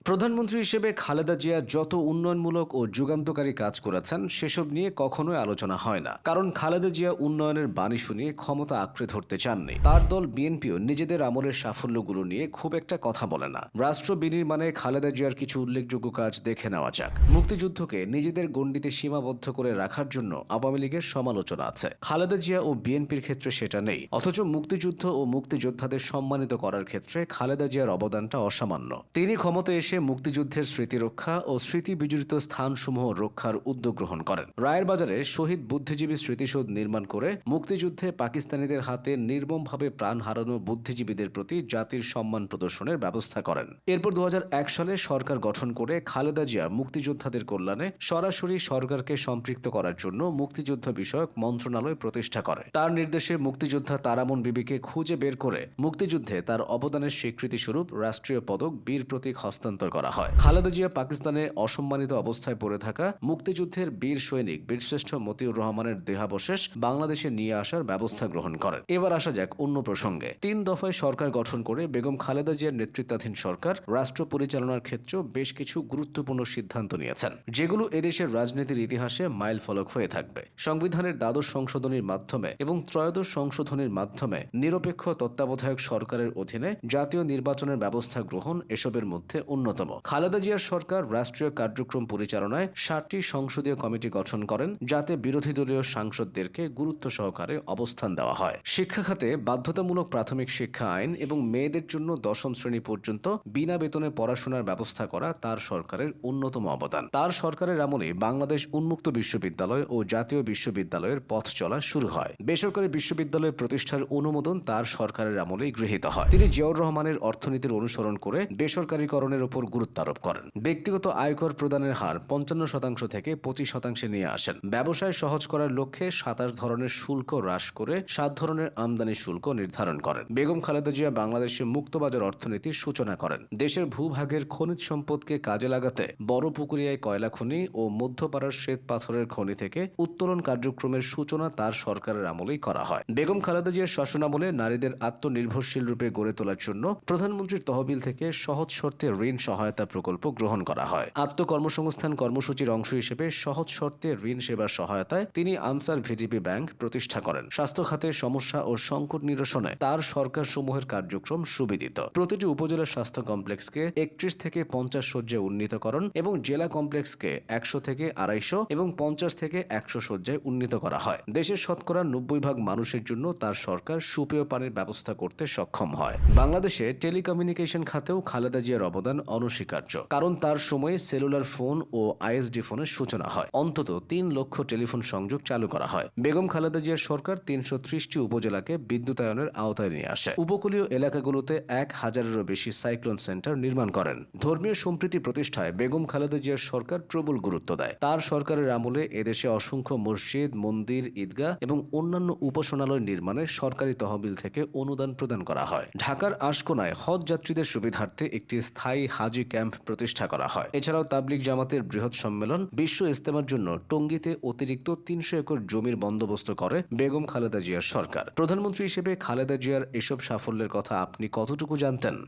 প্রধানমন্ত্রী হিসেবে খালেদা জিয়া যত উন্নয়নমূলক ও যুগান্তকারী কাজ করেছেন সেসব নিয়ে কখনোই আলোচনা হয় না। কারণ খালেদা জিয়া উন্নয়নের বাণী শুনিয়ে ক্ষমতা আঁকড়ে ধরতে চাননি। তার দল বিএনপিও নিজেদের আমলের সাফল্যগুলো নিয়ে খুব একটা কথা বলে না। রাষ্ট্র বিনির্মাণে খালেদা জিয়ার কিছু উল্লেখযোগ্য কাজ দেখে নেওয়া যাক। মুক্তিযুদ্ধকে নিজেদের গণ্ডিতে সীমাবদ্ধ করে রাখার জন্য আওয়ামী লীগের সমালোচনা আছে, খালেদা জিয়া ও বিএনপির ক্ষেত্রে সেটা নেই। অথচ মুক্তিযুদ্ধ ও মুক্তিযোদ্ধাদের সম্মানিত করার ক্ষেত্রে খালেদা জিয়ার অবদানটা অসামান্য। তিনি ক্ষমতায় এসে মুক্তিযুদ্ধের স্মৃতি রক্ষা ও স্মৃতি বিজড়িত স্থানসমূহ রক্ষার উদ্যোগ গ্রহণ করেন। রায়ের বাজারে শহীদ বুদ্ধিজীবী স্মৃতিসৌধ নির্মাণ করে মুক্তিযুদ্ধে পাকিস্তানিদের হাতে নির্মমভাবে প্রাণ হারানো বুদ্ধিজীবীদের প্রতি জাতির সম্মান প্রদর্শনের ব্যবস্থা করেন। এরপর 2001 সালে সরকার গঠন করে খালেদা জিয়া মুক্তিযোদ্ধাদের কল্যাণে সরাসরি সরকারকে সম্পৃক্ত করার জন্য মুক্তিযুদ্ধ বিষয়ক মন্ত্রণালয় প্রতিষ্ঠা করে। তার নির্দেশে মুক্তিযোদ্ধা তারামন বিবিকে খুঁজে বের করে মুক্তিযুদ্ধে তার অবদানের স্বীকৃতিস্বরূপ রাষ্ট্রীয় পদক বীর প্রতীক হস্তান্তর করা হয়। খালেদা জিয়া পাকিস্তানে অসম্মানিত অবস্থায় পড়ে থাকা মুক্তিযুদ্ধের বীর সৈনিক বীরশ্রেষ্ঠ মতিউর রহমানের দেহাবশেষ বাংলাদেশে নিয়ে আসার ব্যবস্থা গ্রহণ করেন। এবার আসা যাক অন্য প্রসঙ্গে। 3 দফায় সরকার গঠন করে বেগম খালেদা জিয়ার নেতৃত্বাধীন সরকার রাষ্ট্র পরিচালনার ক্ষেত্রেও বেশ কিছু গুরুত্বপূর্ণ সিদ্ধান্ত নিয়েছেন, যেগুলো এদেশের রাজনীতির ইতিহাসে মাইল ফলক হয়ে থাকবে। সংবিধানের দ্বাদশ সংশোধনীর মাধ্যমে এবং ত্রয়োদশ সংশোধনীর মাধ্যমে নিরপেক্ষ তত্ত্বাবধায়ক সরকারের অধীনে জাতীয় নির্বাচনের ব্যবস্থা গ্রহণ এসবের মধ্যে অন্যতম। খালেদা জিয়ার সরকার রাষ্ট্রীয় কার্যক্রম পরিচালনায় 7টি সংসদীয় কমিটি গঠন করেন, যাতে বিরোধী দলীয় সাংসদদেরকে গুরুত্ব সহকারে অবস্থান দেওয়া হয়। শিক্ষা খাতে বাধ্যতামূলক প্রাথমিক শিক্ষা আইন এবং মেয়েদের জন্য 10ম শ্রেণী পর্যন্ত বিনা বেতনে পড়াশোনার ব্যবস্থা করা তার সরকারের অন্যতম অবদান। তার সরকারের আমলে বাংলাদেশ উন্মুক্ত বিশ্ববিদ্যালয় ও জাতীয় বিশ্ববিদ্যালয়ের পথ চলা শুরু হয়। বেসরকারি বিশ্ববিদ্যালয় প্রতিষ্ঠার অনুমোদন তার সরকারের আমলেই গৃহীত হয়। তিনি জিয়াউর রহমানের অর্থনীতির অনুসরণ করে বেসরকারীকরণের উপর গুরুত্ব আরোপ করেন। ব্যক্তিগত আয়কর প্রদানের হার 55% থেকে 25% নিয়ে আসেন। ব্যবসায় সহজ করার লক্ষ্যে 27 ধরনের শুল্ক হ্রাস করে 7 ধরনের আমদানি শুল্ক নির্ধারণ করেন। বেগম খালেদা জিয়া বাংলাদেশে মুক্তবাজার অর্থনীতির সূচনা করেন। দেশের ভূভাগের খনিজ সম্পদকে কাজে লাগাতে বড় পুকুরিয়ায় কয়লা খনি ও মধ্যপাড়ার শ্বেত পাথরের খনি থেকে উত্তোলন কার্যক্রমের সূচনা তার সরকারের আমলেই করা হয়। বেগম খালেদা জিয়ার শাসনামলে নারীদের আত্মনির্ভরশীল রূপে গড়ে তোলার জন্য প্রধানমন্ত্রীর তহবিল থেকে সহজ শর্তে ঋণ সহায়তা প্রকল্প গ্রহণ করা হয়। আত্মকর্মসংস্থান কর্মসূচির অংশ হিসেবে সহজ শর্তে ঋণ সেবার সহায়তায় তিনি আনসার ভিডিপি ব্যাংক প্রতিষ্ঠা করেন। স্বাস্থ্য খাতের সমস্যা ও সংকট নিরসনে তার সরকার সমূহের কার্যক্রম সুবিদিত। প্রতিটি উপজেলা স্বাস্থ্য কমপ্লেক্সকে 31 থেকে 50 শয্যায় উন্নীতকরণ এবং জেলা কমপ্লেক্সকে 100 থেকে 250 এবং 50 থেকে 100 শয্যায় উন্নীত করা হয়। দেশের শতকরা 90% মানুষের জন্য তার সরকার সুপেয় পানির ব্যবস্থা করতে সক্ষম হয়। বাংলাদেশে টেলিকমিউনিকেশন খাতেও খালেদা জিয়ার অবদান অনস্বীকার্য, কারণ তার সময়ে সেলুলার ফোন ও আইএসডি ফোনের সূচনা হয়। অন্তত 3 লক্ষ টেলিফোন সংযোগ চালু করা হয়। বেগম খালেদা জিয়ার সরকার 330টি উপজেলাকে বিদ্যুতায়নের আওতায় নিয়ে আসে। উপকূলীয় এলাকাগুলোতে 1000-এরও বেশি সাইক্লোন সেন্টার নির্মাণ করেন। ধর্মীয় সম্প্রীতি প্রতিষ্ঠায় বেগম খালেদা জিয়ার সরকার প্রবল গুরুত্ব দেয়। তার সরকারের আমলে এদেশে অসংখ্য মসজিদ, মন্দির, ঈদগাহ এবং অন্যান্য উপাসনালয় নির্মাণে সরকারি তহবিল থেকে অনুদান প্রদান করা হয়। ঢাকার আশকোনায় হজ যাত্রীদের সুবিধার্থে একটি স্থায়ী হাজি ক্যাম্প প্রতিষ্ঠা করা হয়। এছাড়াও তাবলিগ জামাতের বৃহৎ সম্মেলন, বিশ্ব ইজতেমার জন্য টঙ্গীতে অতিরিক্ত 300 একর জমির বন্দোবস্ত করে বেগম খালেদা জিয়ার সরকার। প্রধানমন্ত্রী হিসেবে খালেদা জিয়ার এসব সাফল্যের কথা আপনি কতটুকু জানতেন?